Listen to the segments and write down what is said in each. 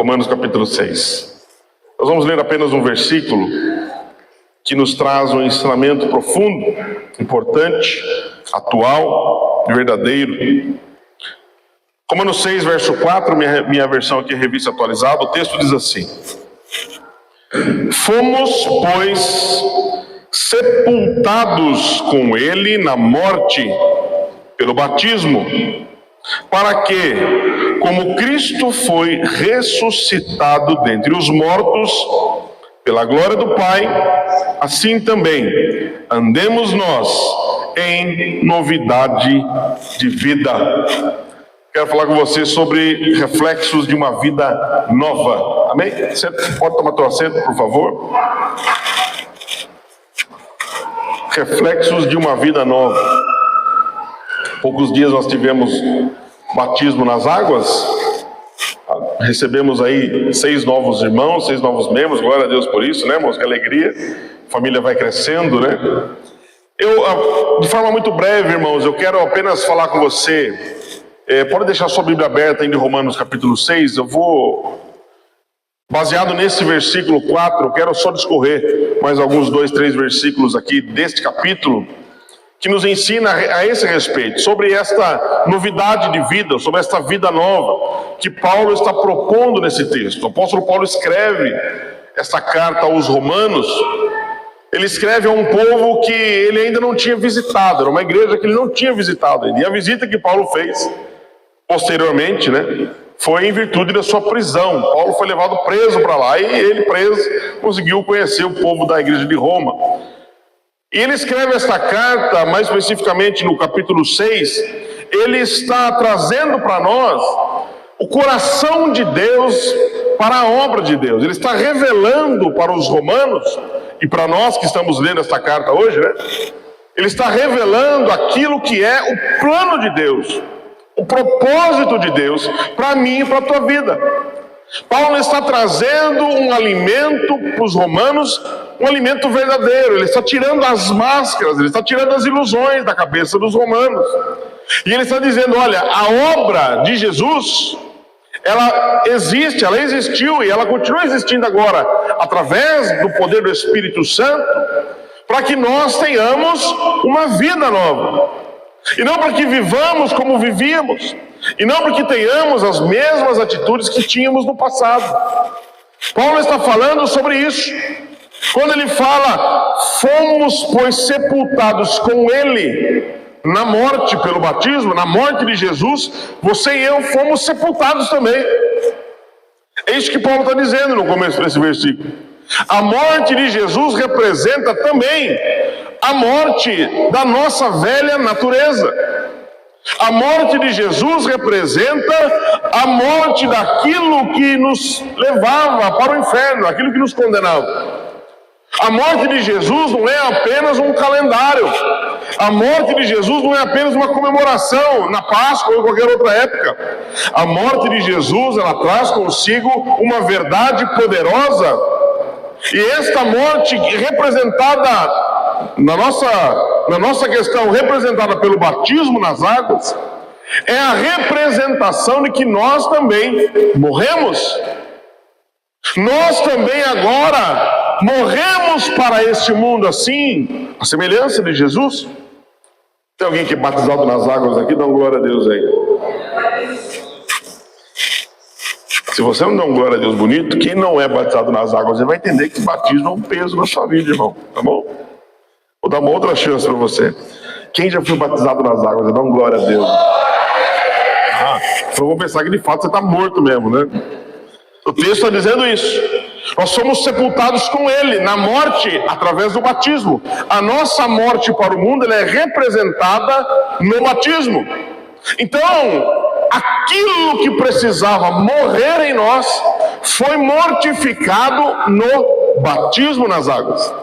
Romanos capítulo 6. Nós vamos ler apenas um versículo que nos traz um ensinamento profundo, importante, atual e verdadeiro. Romanos 6, verso 4, minha versão aqui é revista atualizada, o texto diz assim: fomos, pois, sepultados com ele na morte pelo batismo, para que, como Cristo foi ressuscitado dentre os mortos pela glória do Pai, assim também andemos nós em novidade de vida. Quero falar com você sobre reflexos de uma vida nova. Amém? Você pode tomar teu assento, por favor? Reflexos de uma vida nova. Poucos dias nós tivemos batismo nas águas. Recebemos aí 6 novos irmãos, 6 novos membros. Glória a Deus por isso, né, irmãos? Que alegria. A família vai crescendo, né? De forma muito breve, irmãos, eu quero apenas falar com você. Pode deixar sua Bíblia aberta em Romanos capítulo 6. Eu vou, baseado nesse versículo 4, eu quero só discorrer mais alguns 2, 3 versículos aqui deste capítulo, que nos ensina a esse respeito, sobre esta novidade de vida, sobre esta vida nova, que Paulo está propondo nesse texto. O apóstolo Paulo escreve esta carta aos romanos. Ele escreve a um povo que ele ainda não tinha visitado, era uma igreja que ele não tinha visitado ainda. E a visita que Paulo fez posteriormente, né, foi em virtude da sua prisão. Paulo foi levado preso para lá, e ele preso conseguiu conhecer o povo da igreja de Roma. E ele escreve esta carta, mais especificamente no capítulo 6, ele está trazendo para nós o coração de Deus para a obra de Deus. Ele está revelando para os romanos, e para nós que estamos lendo esta carta hoje, né, ele está revelando aquilo que é o plano de Deus, o propósito de Deus para mim e para a tua vida. Paulo está trazendo um alimento para os romanos, um alimento verdadeiro. Ele está tirando as máscaras, ele está tirando as ilusões da cabeça dos romanos. E ele está dizendo, olha, a obra de Jesus, ela existe, ela existiu e ela continua existindo agora, através do poder do Espírito Santo, para que nós tenhamos uma vida nova. E não para que vivamos como vivíamos, e não para que tenhamos as mesmas atitudes que tínhamos no passado. Paulo está falando sobre isso. Quando ele fala, fomos, pois, sepultados com ele na morte pelo batismo, na morte de Jesus, você e eu fomos sepultados também. É isso que Paulo está dizendo no começo desse versículo. A morte de Jesus representa também a morte da nossa velha natureza. A morte de Jesus representa a morte daquilo que nos levava para o inferno, aquilo que nos condenava. A morte de Jesus não é apenas um calendário. A morte de Jesus não é apenas uma comemoração na Páscoa ou em qualquer outra época. A morte de Jesus, ela traz consigo uma verdade poderosa. E esta morte representada na nossa questão, representada pelo batismo nas águas, é a representação de que nós também morremos. Nós também agora morremos para este mundo, assim, a semelhança de Jesus. Tem alguém que é batizado nas águas aqui? Dá glória a Deus aí. Se você não dá um glória a Deus bonito, quem não é batizado nas águas, ele vai entender que batismo é um peso na sua vida, irmão. Tá bom? Vou dar uma outra chance para você. Quem já foi batizado nas águas, dá um glória a Deus. Eu vou pensar que de fato você está morto mesmo, né? O texto está dizendo isso. Nós somos sepultados com ele na morte através do batismo. A nossa morte para o mundo, ela é representada no batismo. Então, aquilo que precisava morrer em nós foi mortificado no batismo nas águas.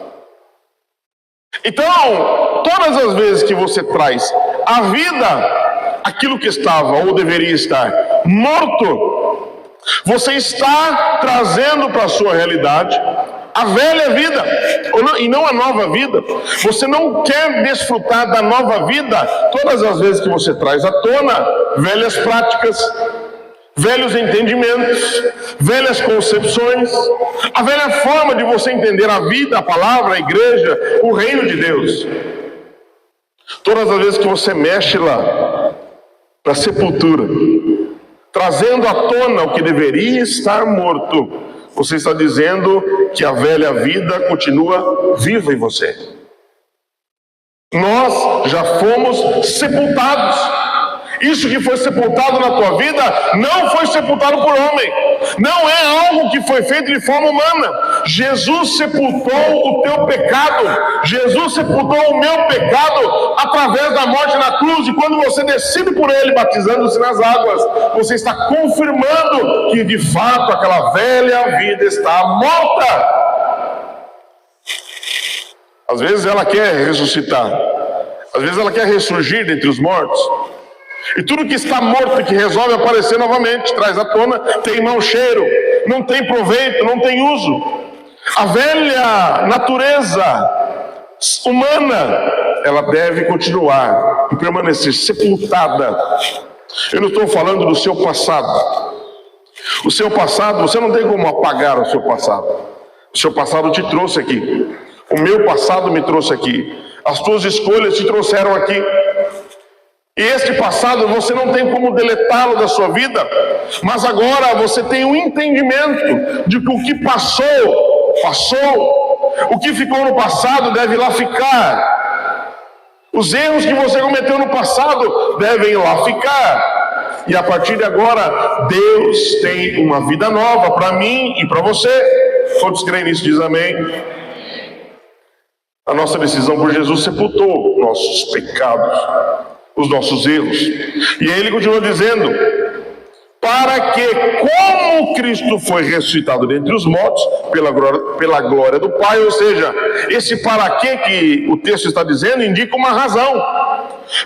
Então, todas as vezes que você traz à vida aquilo que estava ou deveria estar morto, você está trazendo para a sua realidade a velha vida, e não a nova vida. Você não quer desfrutar da nova vida todas as vezes que você traz à tona velhas práticas, velhos entendimentos, velhas concepções, a velha forma de você entender a vida, a palavra, a igreja, o reino de Deus. Todas as vezes que você mexe lá para a sepultura, trazendo à tona o que deveria estar morto, você está dizendo que a velha vida continua viva em você. Nós já fomos sepultados. Isso que foi sepultado na tua vida não foi sepultado por homem. Não é algo que foi feito de forma humana. Jesus sepultou o teu pecado. Jesus sepultou o meu pecado através da morte na cruz. E quando você decide por ele, batizando-se nas águas, você está confirmando que de fato aquela velha vida está morta. Às vezes ela quer ressuscitar. Às vezes ela quer ressurgir dentre os mortos. E tudo que está morto, que resolve aparecer novamente, traz à tona, tem mau cheiro, não tem proveito, não tem uso. A velha natureza humana, ela deve continuar e permanecer sepultada. Eu não estou falando do seu passado. O seu passado, você não tem como apagar o seu passado. O seu passado te trouxe aqui. O meu passado me trouxe aqui. As tuas escolhas te trouxeram aqui. E este passado você não tem como deletá-lo da sua vida, mas agora você tem um entendimento de que o que passou, passou. O que ficou no passado deve lá ficar. Os erros que você cometeu no passado devem lá ficar. E a partir de agora, Deus tem uma vida nova para mim e para você. Todos creem nisso, diz amém. A nossa decisão por Jesus sepultou nossos pecados, os nossos erros. E aí ele continua dizendo, para que, como Cristo foi ressuscitado dentre os mortos, pela glória do Pai, ou seja, esse para que o texto está dizendo, indica uma razão.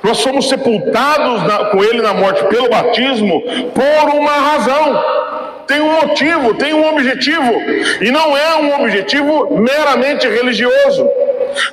Nós somos sepultados com ele na morte pelo batismo, por uma razão. Tem um motivo, tem um objetivo, e não é um objetivo meramente religioso.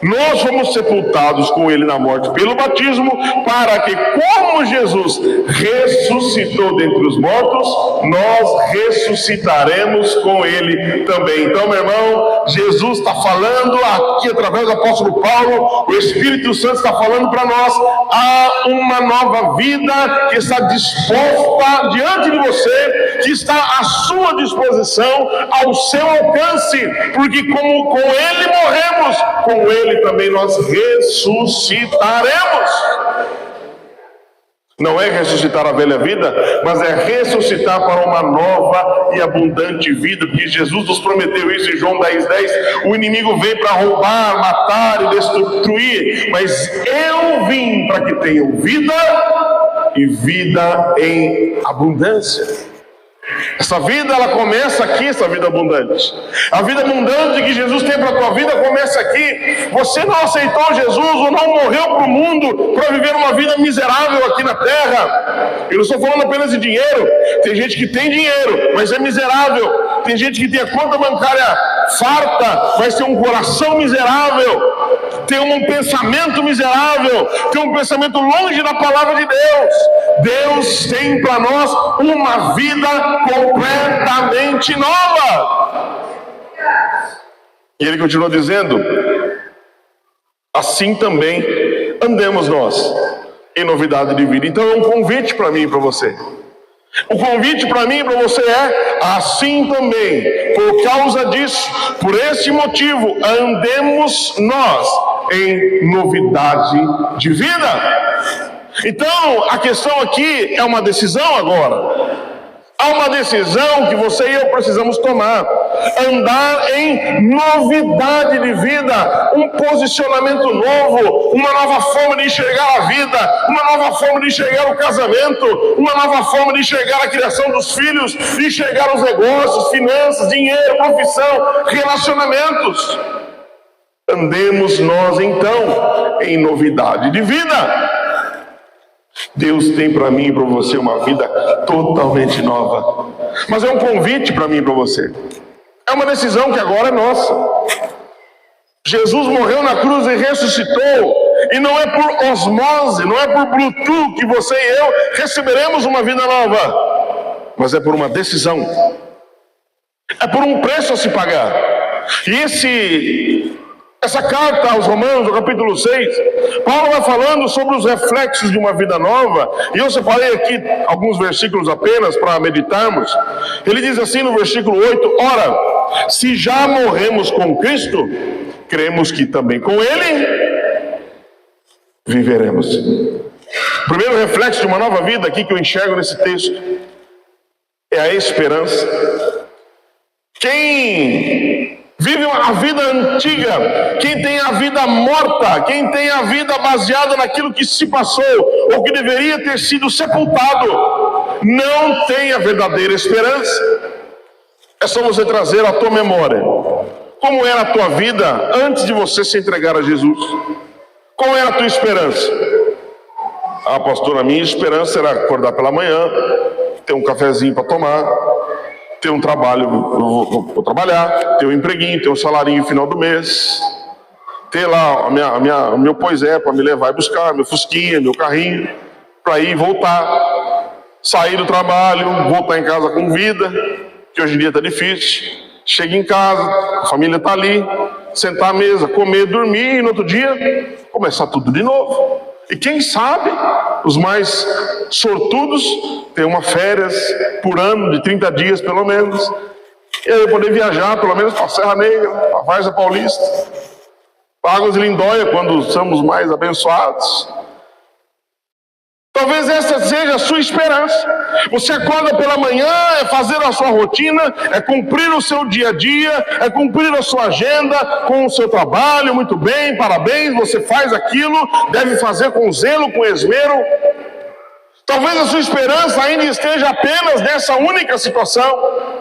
Nós fomos sepultados com ele na morte pelo batismo, para que, como Jesus ressuscitou dentre os mortos, nós ressuscitaremos com ele também. Então, meu irmão, Jesus está falando aqui através do apóstolo Paulo, o Espírito Santo está falando para nós, há uma nova vida que está disposta diante de você, que está à sua disposição, ao seu alcance, porque como com ele morremos, com ele também nós ressuscitaremos. Não é ressuscitar a velha vida, mas é ressuscitar para uma nova e abundante vida, porque Jesus nos prometeu isso em João 10:10. O inimigo veio para roubar, matar e destruir, mas eu vim para que tenham vida e vida em abundância. Essa vida, ela começa aqui, essa vida abundante. A vida abundante que Jesus tem para a tua vida começa aqui. Você não aceitou Jesus ou não morreu para o mundo para viver uma vida miserável aqui na terra. Eu não estou falando apenas de dinheiro. Tem gente que tem dinheiro, mas é miserável. Tem gente que tem a conta bancária farta, mas tem um coração miserável. Tem um pensamento miserável. Tem um pensamento longe da palavra de Deus. Deus tem para nós uma vida completamente nova. E ele continua dizendo, assim também andemos nós em novidade de vida. Então é um convite para mim e para você. O convite para mim e para você é, assim também, por causa disso, por esse motivo, andemos nós em novidade de vida. Então, a questão aqui é uma decisão agora. Há uma decisão que você e eu precisamos tomar. Andar em novidade de vida, um posicionamento novo, uma nova forma de enxergar a vida, uma nova forma de enxergar o casamento, uma nova forma de enxergar a criação dos filhos, de enxergar os negócios, finanças, dinheiro, profissão, relacionamentos. Andemos nós então em novidade de vida. Deus tem para mim e para você uma vida totalmente nova. Mas é um convite para mim e para você. É uma decisão que agora é nossa. Jesus morreu na cruz e ressuscitou. E não é por osmose, não é por Bluetooth que você e eu receberemos uma vida nova. mas é por uma decisão. É por um preço a se pagar. E essa carta aos Romanos, no capítulo 6, Paulo vai falando sobre os reflexos de uma vida nova, e eu separei aqui alguns versículos apenas para meditarmos. Ele diz assim no versículo 8: ora, se já morremos com Cristo, cremos que também com Ele viveremos. O primeiro reflexo de uma nova vida aqui que eu enxergo nesse texto é a esperança. Quem vive a vida antiga, quem tem a vida morta, quem tem a vida baseada naquilo que se passou ou que deveria ter sido sepultado, não tem a verdadeira esperança. É só você trazer à tua memória como era a tua vida antes de você se entregar a Jesus. Qual era a tua esperança? Ah, pastor, a minha esperança era acordar pela manhã, ter um cafezinho para tomar, ter um trabalho, vou trabalhar, ter um empreguinho, ter um salarinho no final do mês, ter lá o meu poisé para me levar e buscar, meu fusquinha, meu carrinho, para ir e voltar, sair do trabalho, voltar em casa com vida, que hoje em dia está difícil. Chega em casa, a família está ali, sentar à mesa, comer, dormir, e no outro dia começar tudo de novo. E quem sabe, os mais sortudos têm uma férias por ano de 30 dias pelo menos, e aí poder viajar pelo menos para a Serra Negra, para a Várzea Paulista, para Águas de Lindóia, quando somos mais abençoados. Talvez essa seja a sua esperança. Você acorda pela manhã, é fazer a sua rotina, é cumprir o seu dia a dia, é cumprir a sua agenda com o seu trabalho, muito bem, parabéns, você faz aquilo, deve fazer com zelo, com esmero. Talvez a sua esperança ainda esteja apenas nessa única situação.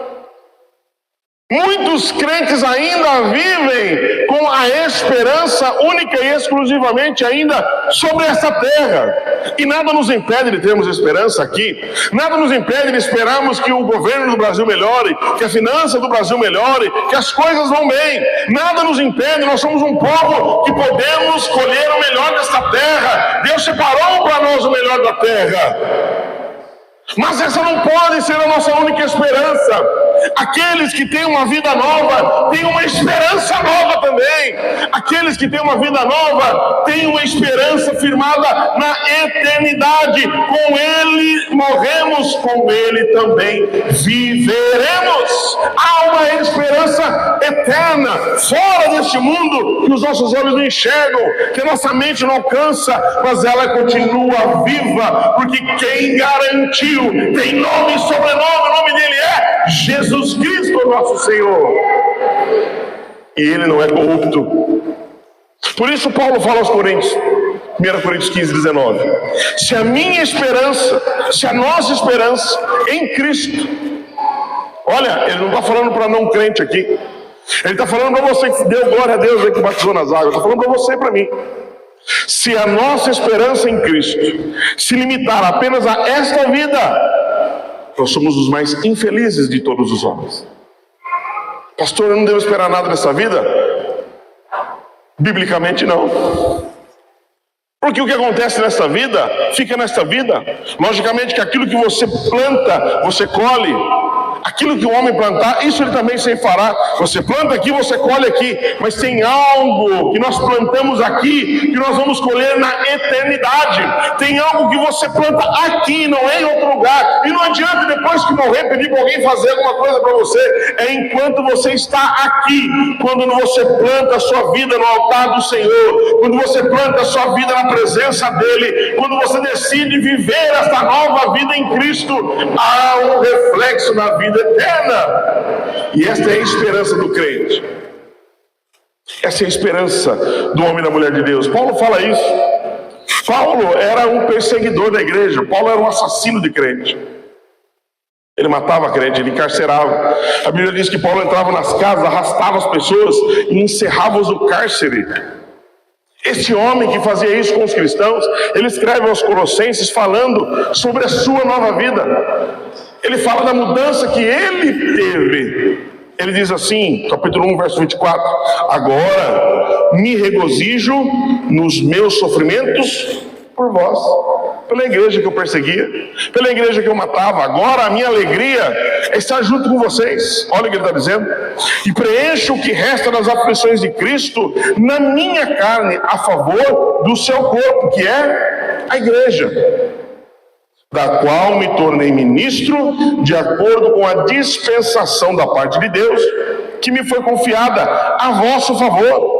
Muitos crentes ainda vivem com a esperança única e exclusivamente ainda sobre essa terra. E nada nos impede de termos esperança aqui. Nada nos impede de esperarmos que o governo do Brasil melhore, que a finança do Brasil melhore, que as coisas vão bem. Nada nos impede, nós somos um povo que podemos colher o melhor desta terra. Deus separou para nós o melhor da terra. Mas essa não pode ser a nossa única esperança. Aqueles que têm uma vida nova têm uma esperança nova também. Aqueles que têm uma vida nova têm uma esperança firmada na eternidade. Com Ele morremos, com Ele também viveremos. Há uma esperança eterna, fora deste mundo, que os nossos olhos não enxergam, que a nossa mente não alcança, mas ela continua viva, porque quem garantiu tem nome e sobrenome, o nome dele é Jesus Cristo, nosso Senhor. E ele não é corrupto. Por isso Paulo fala aos Coríntios, 1 Coríntios 15, 19: se a minha esperança, se a nossa esperança em Cristo, olha, ele não está falando para não crente aqui, ele está falando para você que deu glória a Deus aí, que batizou nas águas, está falando para você e para mim. Se a nossa esperança em Cristo se limitar apenas a esta vida, nós somos os mais infelizes de todos os homens. Pastor, eu não devo esperar nada dessa vida? Biblicamente não. Porque o que acontece nesta vida, fica nesta vida. Logicamente que aquilo que você planta, você colhe. Aquilo que o homem plantar, isso ele também se fará. Você planta aqui, você colhe aqui. Mas tem algo que nós plantamos aqui, que nós vamos colher na eternidade. Tem algo que você planta aqui, não é em outro lugar. E não adianta depois que morrer pedir para alguém fazer alguma coisa para você. É enquanto você está aqui. Quando você planta a sua vida no altar do Senhor, quando você planta a sua vida na presença dEle, quando você decide viver esta nova vida em Cristo, há um reflexo na vida eterna. E esta é a esperança do crente. Essa é a esperança do homem e da mulher de Deus. Paulo fala isso. Paulo era um perseguidor da igreja. Paulo era um assassino de crente. Ele matava crente, ele encarcerava. A Bíblia diz que Paulo entrava nas casas, arrastava as pessoas e encerrava-os no cárcere. Este homem que fazia isso com os cristãos, ele escreve aos Colossenses falando sobre a sua nova vida. Ele fala da mudança que ele teve. Ele diz assim, capítulo 1, verso 24: agora me regozijo nos meus sofrimentos por vós. pela igreja que eu perseguia, pela igreja que eu matava. Agora a minha alegria é estar junto com vocês. Olha o que ele está dizendo: e preencho o que resta das aflições de Cristo na minha carne, a favor do seu corpo, que é a igreja, da qual me tornei ministro de acordo com a dispensação da parte de Deus, que me foi confiada a vosso favor,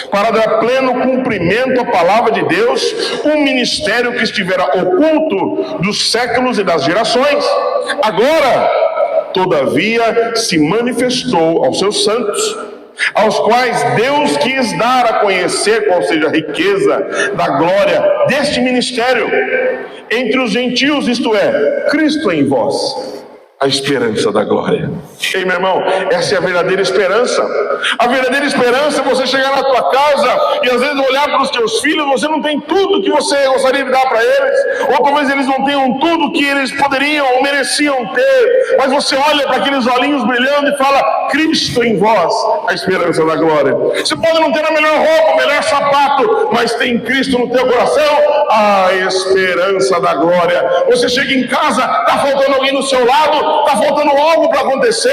para dar pleno cumprimento à palavra de Deus, um ministério que estivera oculto dos séculos e das gerações, agora, todavia, se manifestou aos seus santos, aos quais Deus quis dar a conhecer qual seja a riqueza da glória deste ministério entre os gentios, isto é, Cristo em vós, a esperança da glória. Ei, meu irmão, essa é a verdadeira esperança. A verdadeira esperança é você chegar na tua casa e às vezes olhar para os teus filhos, você não tem tudo que você gostaria de dar para eles, ou talvez eles não tenham tudo que eles poderiam ou mereciam ter, mas você olha para aqueles olhinhos brilhando e fala: Cristo em vós, a esperança da glória. Você pode não ter a melhor roupa, o melhor sapato, mas tem Cristo no teu coração, a esperança da glória. Você chega em casa, está faltando alguém do seu lado, está faltando algo para acontecer,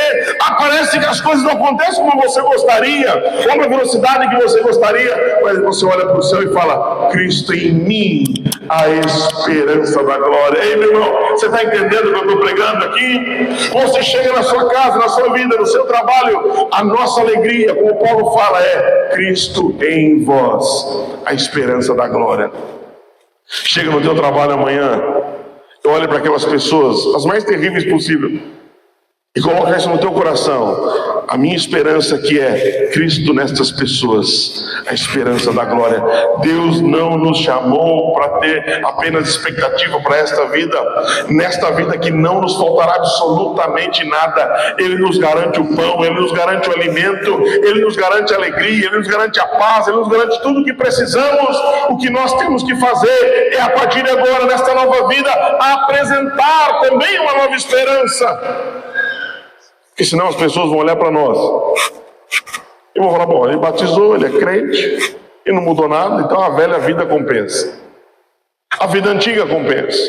parece que as coisas não acontecem como você gostaria, ou na velocidade que você gostaria, mas você olha para o céu e fala: Cristo em mim, a esperança da glória. Ei, meu irmão, você está entendendo o que eu estou pregando aqui? Você chega na sua casa, na sua vida, no seu trabalho, a nossa alegria, como Paulo fala, é Cristo em vós, a esperança da glória. Chega no teu trabalho amanhã, olhe para aquelas pessoas, as mais terríveis possível, e coloca isso no teu coração: a minha esperança que é Cristo nestas pessoas, a esperança da glória. Deus não nos chamou para ter apenas expectativa para esta vida, nesta vida que não nos faltará absolutamente nada. Ele nos garante o pão, Ele nos garante o alimento, Ele nos garante a alegria, Ele nos garante a paz, Ele nos garante tudo o que precisamos. O que nós temos que fazer é, a partir de agora, nesta nova vida, apresentar também uma nova esperança. Porque senão as pessoas vão olhar para nós e vão falar: bom, ele batizou, ele é crente e não mudou nada, então a velha vida compensa, a vida antiga compensa,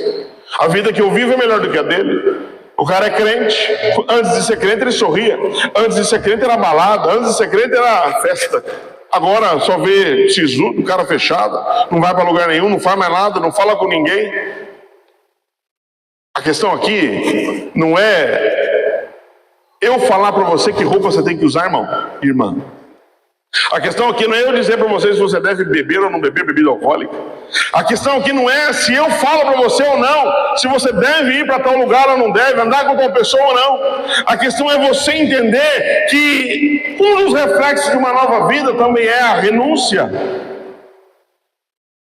a vida que eu vivo é melhor do que a dele. O cara é crente, antes de ser crente ele sorria, antes de ser crente era balada, antes de ser crente era festa, agora só vê sisudo, cara fechado, não vai para lugar nenhum, não faz mais nada, não fala com ninguém. A questão aqui não é eu falar para você que roupa você tem que usar, irmã. A questão aqui não é eu dizer para você se você deve beber ou não beber bebida alcoólica. A questão aqui não é se eu falo para você ou não, se você deve ir para tal lugar ou não deve, andar com tal pessoa ou não. A questão é você entender que um dos reflexos de uma nova vida também é a renúncia.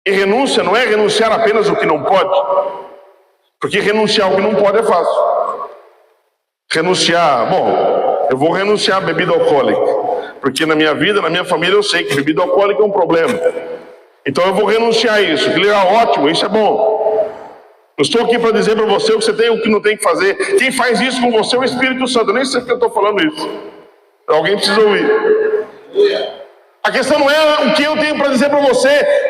E renúncia não é renunciar apenas o que não pode, porque renunciar o que não pode é fácil. Renunciar, bom, eu vou renunciar à bebida alcoólica, porque na minha vida, na minha família, eu sei que bebida alcoólica é um problema. Então eu vou renunciar a isso. Que legal, ótimo, isso é bom. Eu estou aqui para dizer para você o que você tem e o que não tem que fazer. Quem faz isso com você é o Espírito Santo. Eu nem sei porque eu estou falando isso. Alguém precisa ouvir. A questão não é o que eu tenho para dizer para você,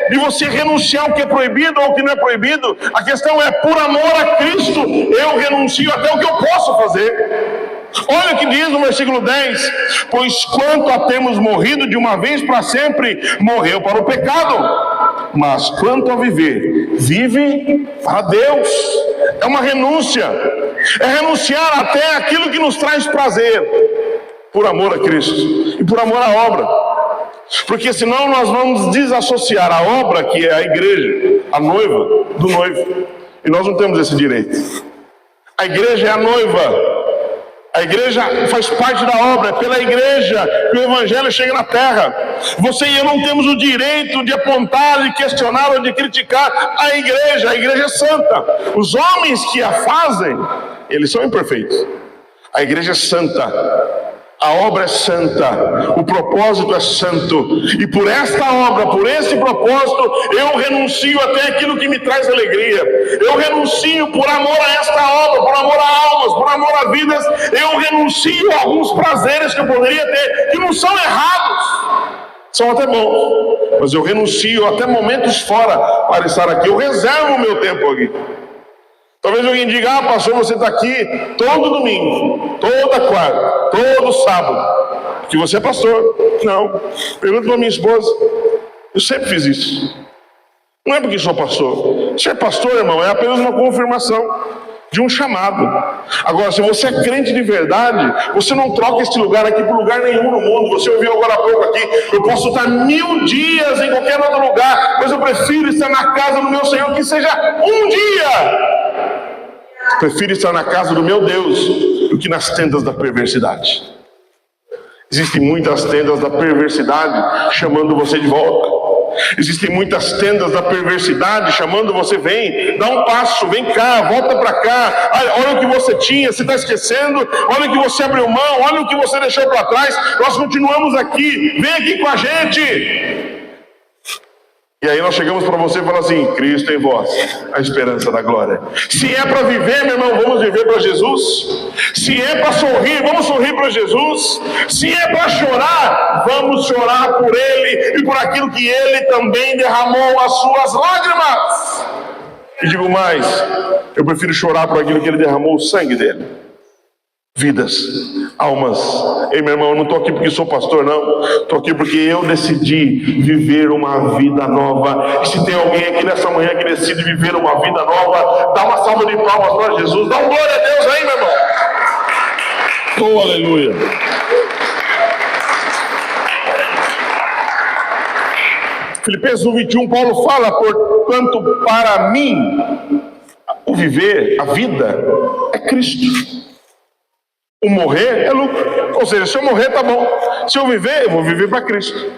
de você renunciar ao que é proibido ou ao que não é proibido. A questão é, por amor a Cristo, eu renuncio até o que eu posso fazer. Olha o que diz no versículo 10: pois quanto a termos morrido de uma vez para sempre, morreu para o pecado, mas quanto a viver, vive para Deus. É uma renúncia, é renunciar até aquilo que nos traz prazer, por amor a Cristo e por amor à obra. Porque senão nós vamos desassociar a obra, que é a igreja, a noiva, do noivo. E nós não temos esse direito. A igreja é a noiva. A igreja faz parte da obra. É pela igreja que o evangelho chega na terra. Você e eu não temos o direito de apontar, de questionar ou de criticar a igreja. A igreja é santa. Os homens que a fazem, eles são imperfeitos. A igreja é santa. A obra é santa, o propósito é santo, e por esta obra, por esse propósito, eu renuncio até aquilo que me traz alegria. Eu renuncio por amor a esta obra, por amor a almas, por amor a vidas. Eu renuncio a alguns prazeres que eu poderia ter, que não são errados, são até bons, mas eu renuncio até momentos fora para estar aqui. Eu reservo o meu tempo aqui. Talvez alguém diga: ah, pastor, você está aqui todo domingo, toda quarta, todo sábado, porque você é pastor. Não, pergunta para minha esposa. Eu sempre fiz isso. Não é porque sou pastor. Ser pastor, irmão, é apenas uma confirmação de um chamado. Agora, se você é crente de verdade, você não troca este lugar aqui por lugar nenhum no mundo. Você ouviu agora há pouco aqui: eu posso estar 1000 dias em qualquer outro lugar, mas eu prefiro estar na casa do meu Senhor, que seja um dia. Prefiro estar na casa do meu Deus do que nas tendas da perversidade. Existem muitas tendas da perversidade chamando você de volta. Existem muitas tendas da perversidade chamando você: vem, dá um passo, vem cá, volta para cá. Olha o que você tinha, você está esquecendo. Olha o que você abriu mão, olha o que você deixou para trás. Nós continuamos aqui, vem aqui com a gente. E aí nós chegamos para você e falamos assim: Cristo em vós, a esperança da glória. Se é para viver, meu irmão, vamos viver para Jesus. Se é para sorrir, vamos sorrir para Jesus. Se é para chorar, vamos chorar por Ele e por aquilo que Ele também derramou as suas lágrimas. E digo mais, eu prefiro chorar por aquilo que Ele derramou o sangue dele. Vidas, almas. Ei, meu irmão, eu não estou aqui porque sou pastor, não. Estou aqui porque eu decidi viver uma vida nova. E se tem alguém aqui nessa manhã que decide viver uma vida nova, dá uma salva de palmas para Jesus. Dá um glória a Deus aí, meu irmão. Oh, aleluia. Filipenses 1:21, Paulo fala: porquanto para mim o viver, a vida, é Cristo. O morrer é lucro. Ou seja, se eu morrer, tá bom. Se eu viver, eu vou viver para Cristo.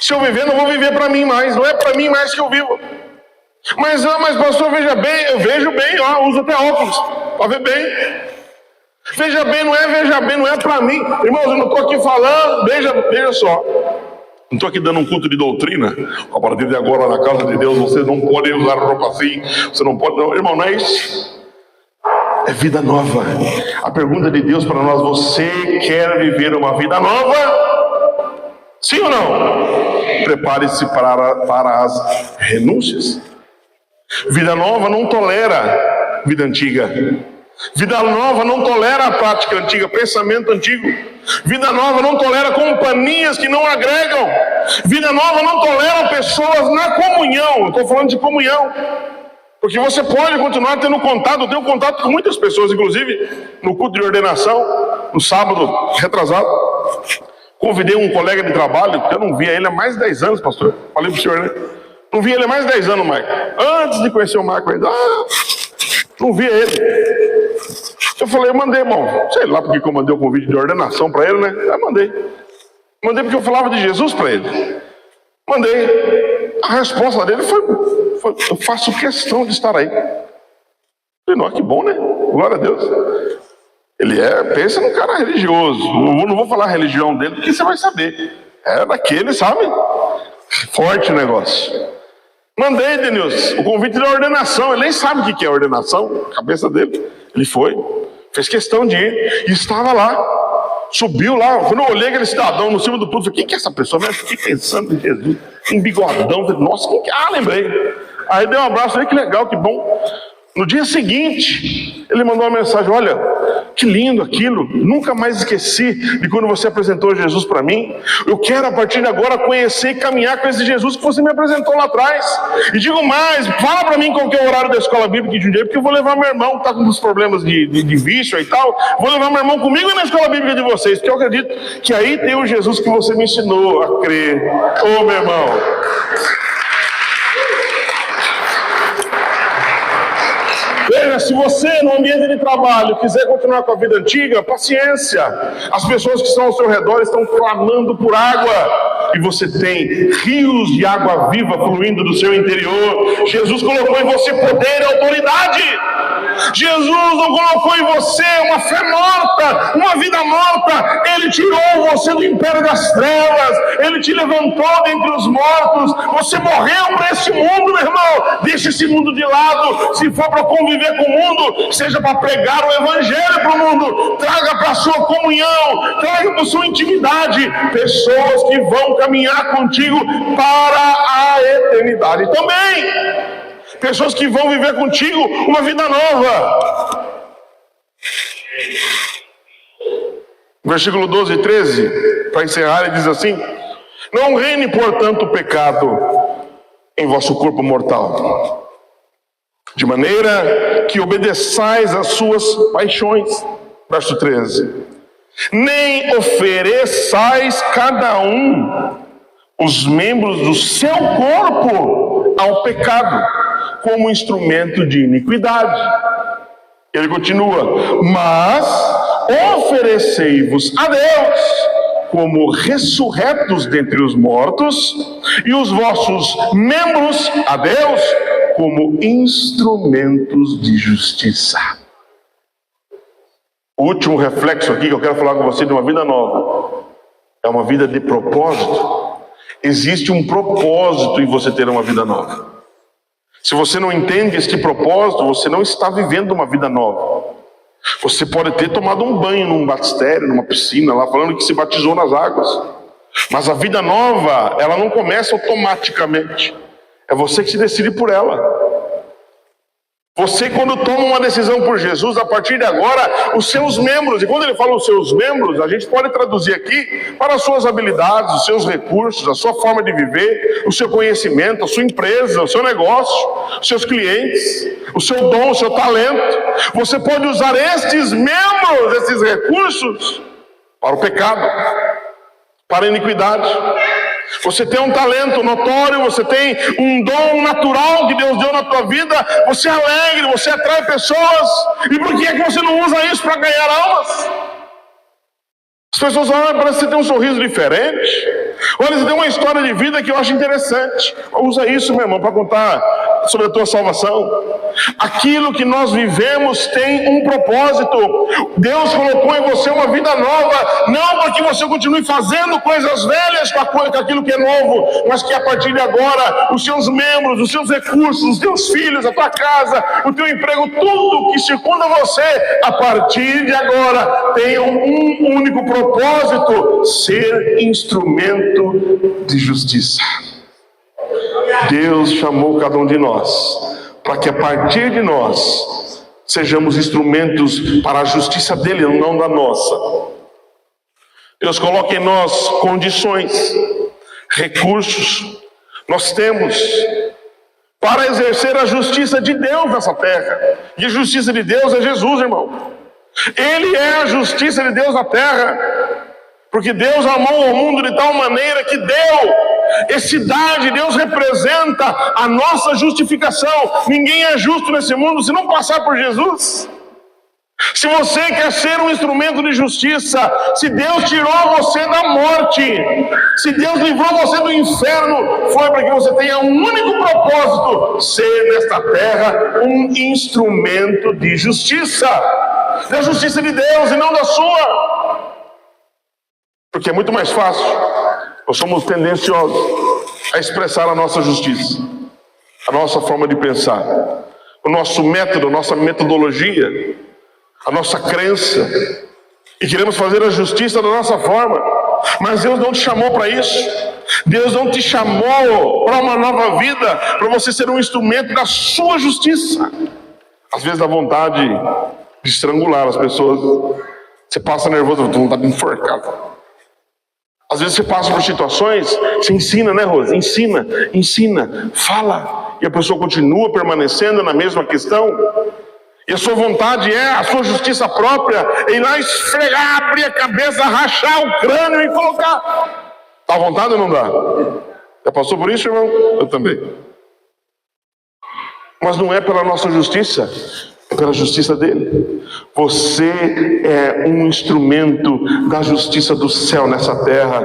Se eu viver, não vou viver para mim mais. Não é para mim mais que eu vivo. Mas pastor, veja bem. Eu vejo bem, ó, uso até óculos para ver bem. Veja bem, não é para mim. Irmãos, eu não estou aqui falando. Veja só. Não estou aqui dando um culto de doutrina. A partir de agora, na casa de Deus, você não pode usar roupa assim. Você não pode. Não, irmão, não é isso. É vida nova. A pergunta de Deus para nós: você quer viver uma vida nova? Sim ou não? Prepare-se para as renúncias. Vida nova não tolera vida antiga. Vida nova não tolera a prática antiga, pensamento antigo. Vida nova não tolera companhias que não agregam. Vida nova não tolera pessoas na comunhão. Estou falando de comunhão. Porque você pode continuar tendo contato. Eu tenho contato com muitas pessoas, inclusive no culto de ordenação, no sábado retrasado. Convidei um colega de trabalho, porque eu não via ele há mais de 10 anos, pastor. Falei para o senhor, né? Não via ele há mais de 10 anos, Marco. Antes de conhecer o Marco ainda. Não via ele. Eu falei: eu mandei, irmão. Sei lá porque eu mandei o convite de ordenação para ele, né? Eu mandei. Mandei porque eu falava de Jesus para ele. Mandei. A resposta dele foi: eu faço questão de estar aí. Falei: não, que bom, né? Glória a Deus. Ele pensa num cara religioso. Não vou falar a religião dele, porque você vai saber. É daquele, sabe? Forte o negócio. Mandei, Denilson, o convite da ordenação. Ele nem sabe o que é ordenação, a cabeça dele. Ele foi, fez questão de ir, e estava lá. Subiu lá, quando eu olhei aquele cidadão no cima do púlpito, falei: quem que é essa pessoa? Eu fiquei pensando em Jesus, um bigodão. Falei: nossa, quem que é? Ah, lembrei. Aí dei um abraço, falei: que legal, que bom. No dia seguinte, ele mandou uma mensagem: olha, que lindo aquilo, nunca mais esqueci de quando você apresentou Jesus para mim. Eu quero a partir de agora conhecer e caminhar com esse Jesus que você me apresentou lá atrás. E digo mais, fala para mim qual que é o horário da escola bíblica de um dia, porque eu vou levar meu irmão que está com uns problemas de vício e tal, vou levar meu irmão comigo na escola bíblica de vocês, porque eu acredito que aí tem o Jesus que você me ensinou a crer. Ô, meu irmão, veja, se você no ambiente de trabalho quiser continuar com a vida antiga, paciência. As pessoas que estão ao seu redor estão clamando por água. E você tem rios de água viva fluindo do seu interior. Jesus colocou em você poder e autoridade. Jesus não colocou em você uma fé morta. morta, uma vida morta. Ele tirou você do império das trevas, Ele te levantou dentre os mortos. Você morreu para este mundo, meu irmão. Deixa esse mundo de lado. Se for para conviver com o mundo, seja para pregar o evangelho para o mundo. Traga para a sua comunhão, traga para a sua intimidade pessoas que vão caminhar contigo para a eternidade também. Pessoas que vão viver contigo uma vida nova. Versículo 12 e 13, para encerrar, ele diz assim: não reine, portanto, o pecado em vosso corpo mortal, de maneira que obedeçais às suas paixões. Verso 13: nem ofereçais cada um os membros do seu corpo ao pecado, como instrumento de iniquidade. Ele continua: mas oferecei-vos a Deus como ressurretos dentre os mortos, e os vossos membros a Deus como instrumentos de justiça. O último reflexo aqui que eu quero falar com você de uma vida nova é uma vida de propósito. Existe um propósito em você ter uma vida nova. Se você não entende este propósito, você não está vivendo uma vida nova. Você pode ter tomado um banho num batistério, numa piscina, lá falando que se batizou nas águas. Mas a vida nova, ela não começa automaticamente. É você que se decide por ela. Você, quando toma uma decisão por Jesus, a partir de agora, os seus membros, e quando ele fala os seus membros, a gente pode traduzir aqui para as suas habilidades, os seus recursos, a sua forma de viver, o seu conhecimento, a sua empresa, o seu negócio, os seus clientes, o seu dom, o seu talento. Você pode usar estes membros, esses recursos, para o pecado, para a iniquidade. Você tem um talento notório, você tem um dom natural que Deus deu na tua vida, você é alegre, você atrai pessoas, e por que é que você não usa isso para ganhar almas? As pessoas olham, parece que você tem um sorriso diferente. Olha, você tem uma história de vida que eu acho interessante. Usa isso, meu irmão, para contar sobre a tua salvação. Aquilo que nós vivemos tem um propósito. Deus colocou em você uma vida nova, não para que você continue fazendo coisas velhas com aquilo que é novo, mas que a partir de agora, os seus membros, os seus recursos, os teus filhos, a tua casa, o teu emprego, tudo que circunda você, a partir de agora, tenha um único propósito: ser instrumento de justiça. Deus chamou cada um de nós para que a partir de nós sejamos instrumentos para a justiça dele, não da nossa. Deus coloca em nós condições, recursos, nós temos para exercer a justiça de Deus nessa terra. E a justiça de Deus é Jesus, irmão. Ele é a justiça de Deus na terra, porque Deus amou o mundo de tal maneira que deu. Esse dar de Deus representa a nossa justificação. Ninguém é justo nesse mundo se não passar por Jesus. Se você quer ser um instrumento de justiça, se Deus tirou você da morte, se Deus livrou você do inferno, foi para que você tenha um único propósito: ser nesta terra um instrumento de justiça, da justiça de Deus e não da sua. Porque é muito mais fácil. Nós somos tendenciosos a expressar a nossa justiça, a nossa forma de pensar, o nosso método, a nossa metodologia, a nossa crença, e queremos fazer a justiça da nossa forma. Mas Deus não te chamou para isso. Deus não te chamou para uma nova vida, para você ser um instrumento da sua justiça. Às vezes dá vontade de estrangular as pessoas. Você passa nervoso, dá vontade de enforcar. Às vezes você passa por situações, você ensina, né, Rose? Ensina, fala, e a pessoa continua permanecendo na mesma questão. E a sua vontade é a sua justiça própria, é ir lá esfregar, abrir a cabeça, rachar o crânio e colocar. Dá vontade ou não dá? Já passou por isso, irmão? Eu também. Mas não é pela nossa justiça, é pela justiça dele. Você é um instrumento da justiça do céu nessa terra.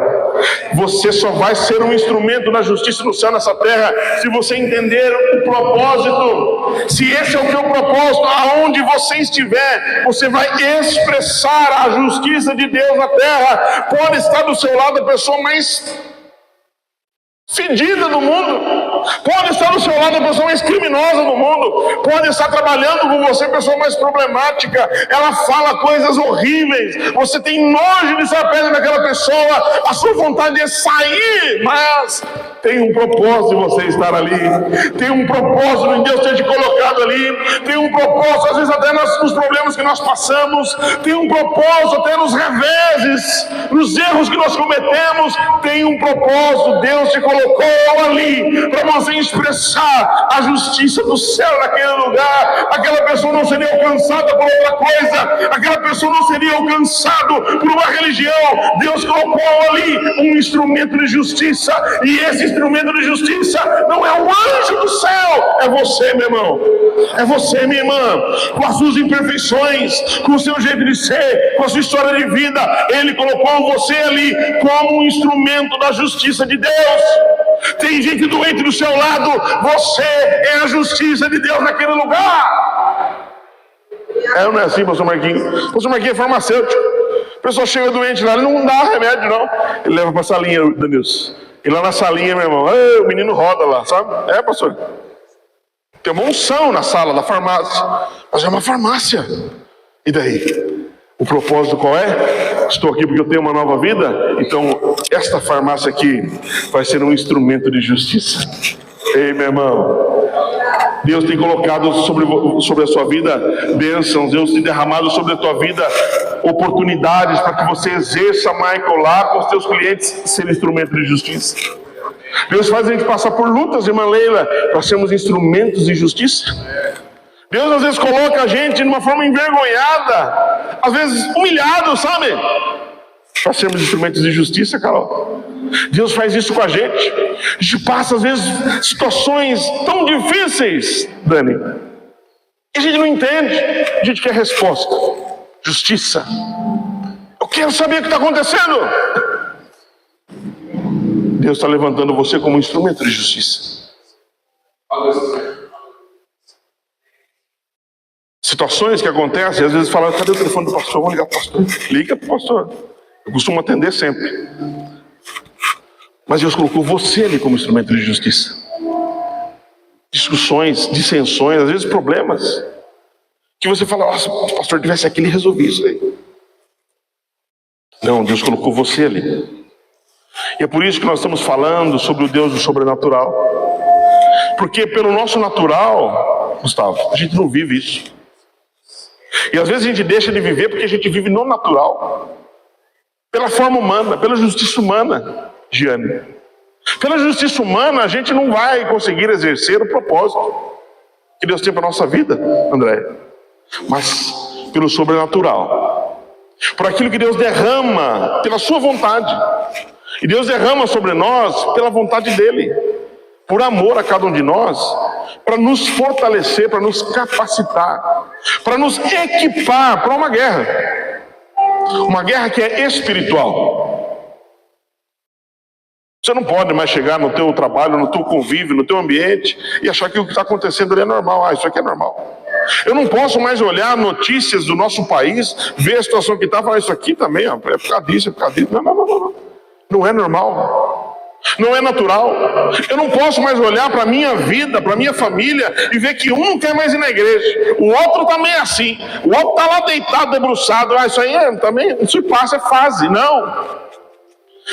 Você só vai ser um instrumento da justiça no céu, nessa terra, se você entender o propósito. Se esse é o teu propósito, aonde você estiver, você vai expressar a justiça de Deus na terra. Pode estar do seu lado a pessoa mais fedida do mundo, pode estar do seu lado a pessoa mais criminosa do mundo, pode estar trabalhando com você a pessoa mais problemática, ela fala coisas horríveis, você tem nojo de estar perto daquela pessoa, a sua vontade é sair, mas tem um propósito de você estar ali, tem um propósito de Deus ter te colocado ali, tem um propósito às vezes até nos problemas que nós passamos, tem um propósito até nos reveses, nos erros que nós cometemos, tem um propósito. Deus te colocou ali para você expressar a justiça do céu naquele lugar. Aquela pessoa não seria alcançada por outra coisa, aquela pessoa não seria alcançada por uma religião. Deus colocou ali um instrumento de justiça, e esse instrumento de justiça não é um anjo do céu, é você, meu irmão, é você, minha irmã, com as suas imperfeições, com o seu jeito de ser, com a sua história de vida. Ele colocou você ali como um instrumento da justiça de Deus. Tem gente doente do seu lado, você é a justiça de Deus naquele lugar. Não é assim, pastor Marquinhos? Pastor Marquinhos é farmacêutico. A pessoa chega doente lá, ele não dá remédio, não. Ele leva para a salinha, Danilson. E lá na salinha, meu irmão, o menino roda lá, sabe? Pastor. Tem uma unção na sala da farmácia. Mas é uma farmácia. E daí? O propósito qual é? Estou aqui porque eu tenho uma nova vida. Então, esta farmácia aqui vai ser um instrumento de justiça. Ei, meu irmão, Deus tem colocado sobre a sua vida bênçãos. Deus tem derramado sobre a tua vida oportunidades para que você exerça, Michael, lá com os teus clientes, ser instrumento de justiça. Deus faz a gente passar por lutas, irmã Leila, para sermos instrumentos de justiça. Deus às vezes coloca a gente de uma forma envergonhada, às vezes humilhado, sabe? Para sermos instrumentos de justiça, Carol. Deus faz isso com a gente. A gente passa às vezes situações tão difíceis, Dani, e a gente não entende. A gente quer resposta, justiça. Eu quero saber o que está acontecendo. Deus está levantando você como instrumento de justiça. Situações que acontecem, às vezes falam, cadê o telefone do pastor? Vamos ligar para o pastor. Liga para o pastor. Eu costumo atender sempre. Mas Deus colocou você ali como instrumento de justiça. Discussões, dissensões, às vezes problemas. Que você fala, nossa, se o pastor estivesse aqui, ele resolvia isso aí. Não, Deus colocou você ali. E é por isso que nós estamos falando sobre o Deus do sobrenatural. Porque pelo nosso natural, Gustavo, a gente não vive isso. E às vezes a gente deixa de viver porque a gente vive no natural. Pela forma humana, pela justiça humana, Giane. Pela justiça humana a gente não vai conseguir exercer o propósito que Deus tem para a nossa vida, André. Mas pelo sobrenatural. Por aquilo que Deus derrama pela sua vontade. E Deus derrama sobre nós pela vontade dEle. Por amor a cada um de nós, para nos fortalecer, para nos capacitar, para nos equipar para uma guerra que é espiritual. Você não pode mais chegar no teu trabalho, no teu convívio, no teu ambiente e achar que o que está acontecendo ali é normal. Isso aqui é normal. Eu não posso mais olhar notícias do nosso país, ver a situação que está e falar, isso aqui também é por causa disso, é por causa disso. Não. Não é normal. Não é natural. Eu não posso mais olhar para a minha vida, para a minha família e ver que um não quer mais ir na igreja, o outro também é assim, o outro está lá deitado, debruçado. Isso aí também, isso passa, é fase.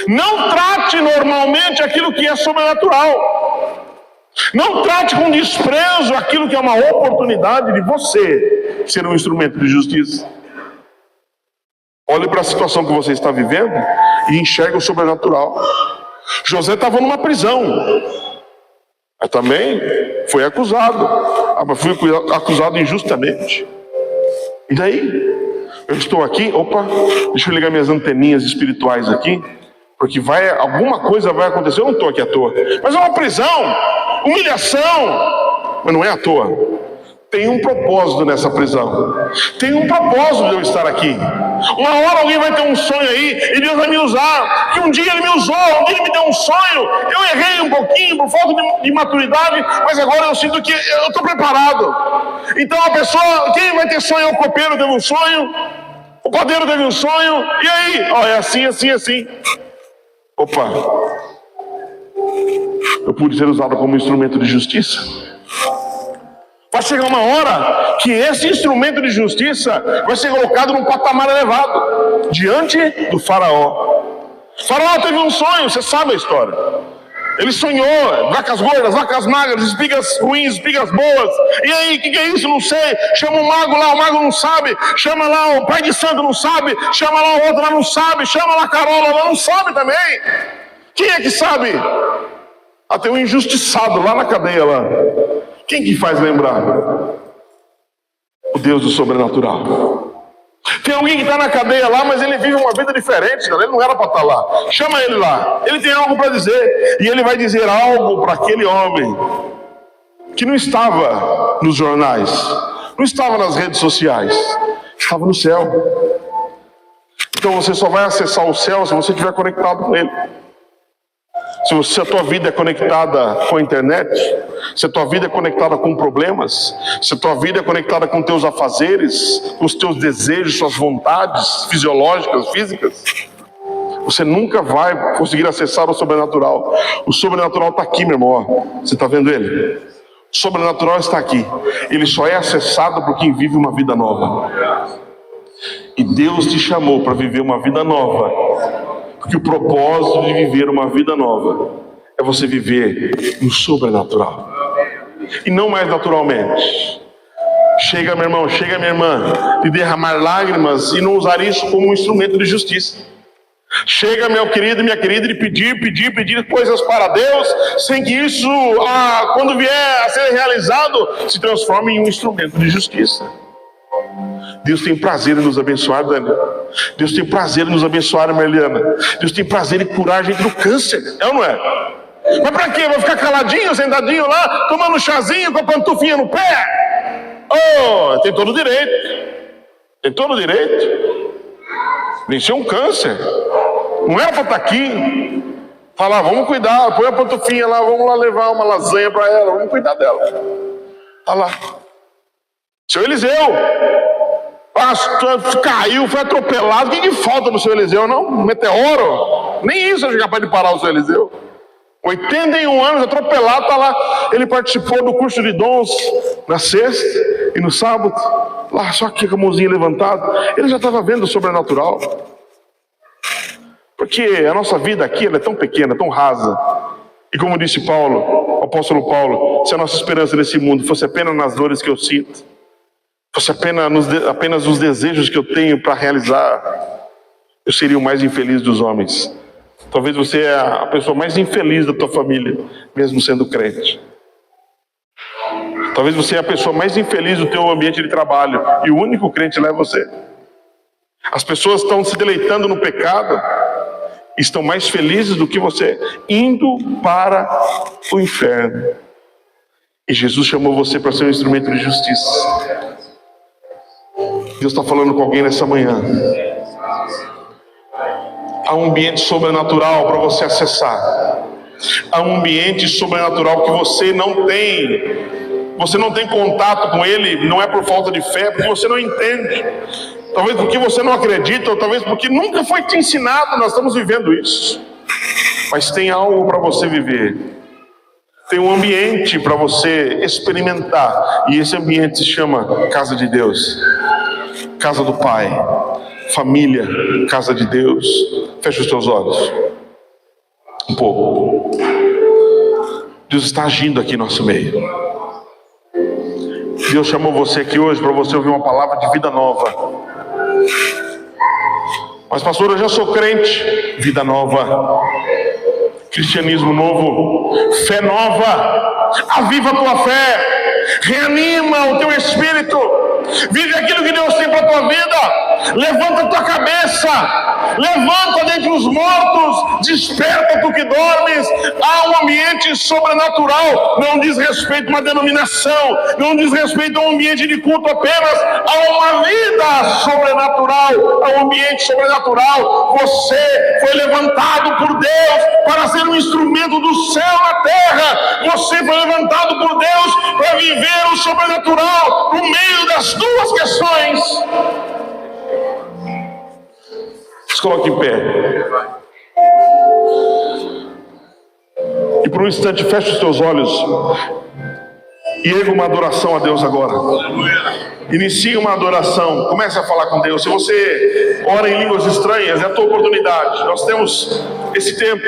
Não trate normalmente aquilo que é sobrenatural. Não trate com desprezo aquilo que é uma oportunidade de você ser um instrumento de justiça. Olhe para a situação que você está vivendo e enxergue o sobrenatural. José estava numa prisão, mas também foi acusado. Foi acusado injustamente. E daí? Eu estou aqui, deixa eu ligar minhas anteninhas espirituais aqui, porque alguma coisa vai acontecer. Eu não estou aqui à toa. Mas é uma prisão, humilhação, mas não é à toa. Tem um propósito nessa prisão. Tem um propósito de eu estar aqui. Uma hora alguém vai ter um sonho aí e Deus vai me usar. Que um dia Ele me usou, um dia Ele me deu um sonho. Eu errei um pouquinho por falta de maturidade, mas agora eu sinto que eu estou preparado. Então a pessoa, quem vai ter sonho? O copeiro teve um sonho, o padeiro teve um sonho. E aí? É assim, assim, assim. Opa! Eu pude ser usado como instrumento de justiça. Vai chegar uma hora que esse instrumento de justiça vai ser colocado num patamar elevado diante do faraó. O faraó teve um sonho, você sabe a história. Ele sonhou, vacas gordas, vacas magras, espigas ruins, espigas boas. E aí, o que é isso? Não sei. Chama o mago lá, o mago não sabe. Chama lá o pai de santo, não sabe. Chama lá o outro lá, não sabe. Chama lá a Carola lá, não sabe também. Quem é que sabe? Até um injustiçado lá na cadeia lá. Quem que faz lembrar? O Deus do sobrenatural. Tem alguém que está na cadeia lá, mas ele vive uma vida diferente, cara. Ele não era para estar lá. Chama ele lá. Ele tem algo para dizer. E ele vai dizer algo para aquele homem que não estava nos jornais, não estava nas redes sociais, estava no céu. Então você só vai acessar o céu se você estiver conectado com ele. Se a tua vida é conectada com a internet, se a tua vida é conectada com problemas, se a tua vida é conectada com teus afazeres, com os teus desejos, suas vontades fisiológicas, físicas, você nunca vai conseguir acessar o sobrenatural. O sobrenatural está aqui, meu irmão. Você está vendo ele? O sobrenatural está aqui. Ele só é acessado por quem vive uma vida nova. E Deus te chamou para viver uma vida nova. Porque o propósito de viver uma vida nova é você viver no sobrenatural. E não mais naturalmente. Chega, meu irmão, chega, minha irmã, de derramar lágrimas e não usar isso como um instrumento de justiça. Chega, meu querido e minha querida, de pedir coisas para Deus, sem que isso, quando vier a ser realizado, se transforme em um instrumento de justiça. Deus tem prazer em nos abençoar, Daniel. Deus tem prazer em nos abençoar, Marliana. Deus tem prazer em curar a gente do câncer. É ou não é? Mas pra quê? Vai ficar caladinho, sentadinho lá, tomando um chazinho com a pantufinha no pé? Tem todo o direito. Tem todo o direito. Venceu um câncer. Não era para estar aqui. Falar, vamos cuidar, põe a pantufinha lá, vamos lá levar uma lasanha para ela, vamos cuidar dela. Tá lá. Seu Eliseu, caiu, foi atropelado. O que falta no seu Eliseu, não? Um meteoro? Nem isso é capaz de parar o seu Eliseu. 81 anos, atropelado, tá lá. Ele participou do curso de dons na sexta e no sábado, lá só aqui com a mãozinha levantada. Ele já estava vendo o sobrenatural. Porque a nossa vida aqui ela é tão pequena, tão rasa. E como disse Paulo, o apóstolo Paulo, se a nossa esperança nesse mundo fosse apenas nas dores que eu sinto, fosse apenas os desejos que eu tenho para realizar, eu seria o mais infeliz dos homens. Talvez você é a pessoa mais infeliz da tua família, mesmo sendo crente. Talvez você é a pessoa mais infeliz do teu ambiente de trabalho, e o único crente lá é você. As pessoas estão se deleitando no pecado, estão mais felizes do que você, indo para o inferno. E Jesus chamou você para ser um instrumento de justiça. Deus está falando com alguém nessa manhã. Há um ambiente sobrenatural para você acessar. Há um ambiente sobrenatural que você não tem. Você não tem contato com ele, não é por falta de fé, porque você não entende. Talvez porque você não acredita, ou talvez porque nunca foi te ensinado. Nós estamos vivendo isso. Mas tem algo para você viver. Tem um ambiente para você experimentar. E esse ambiente se chama casa de Deus. Casa do Pai, família, casa de Deus. Fecha os teus olhos. Um pouco. Deus está agindo aqui em nosso meio. Deus chamou você aqui hoje para você ouvir uma palavra de vida nova. Mas pastor, eu já sou crente. Vida nova. Cristianismo novo. Fé nova. Aviva a tua fé. Reanima o teu espírito. Vive aquilo que Deus tem para a tua vida. Levanta a tua cabeça. Levanta dentre os mortos, desperta tu que dormes. Há um ambiente sobrenatural, não diz respeito a uma denominação, não diz respeito a um ambiente de culto apenas, há uma vida sobrenatural, há um ambiente sobrenatural. Você foi levantado por Deus para ser um instrumento do céu na terra. Você foi levantado por Deus para viver o sobrenatural no meio das duas questões. Se coloque em pé. E por um instante feche os teus olhos e erga uma adoração a Deus agora. Inicie uma adoração. Comece a falar com Deus. Se você ora em línguas estranhas, é a tua oportunidade. Nós temos esse tempo.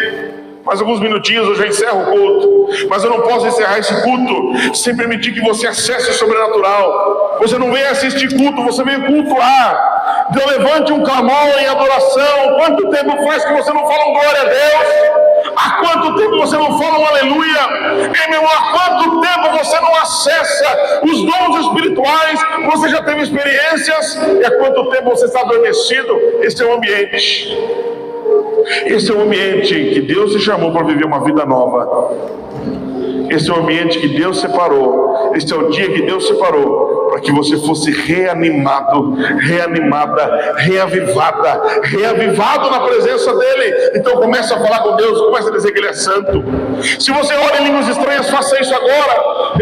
Mais alguns minutinhos eu já encerro o culto. Mas eu não posso encerrar esse culto sem permitir que você acesse o sobrenatural. Você não vem assistir culto, você vem cultuar. Então levante um clamor em adoração. Quanto tempo faz que você não fala um glória a Deus? Há quanto tempo você não fala um aleluia? Ei, meu irmão, há quanto tempo você não acessa os dons espirituais? Você já teve experiências? E há quanto tempo você está adormecido? Esse é o ambiente. Esse é o ambiente que Deus te chamou para viver uma vida nova. Esse é o ambiente que Deus separou. Este é o dia que Deus separou para que você fosse reanimado, reanimada, reavivada, reavivado na presença dele. Então comece a falar com Deus, comece a dizer que ele é santo. Se você ora em línguas estranhas, faça isso agora.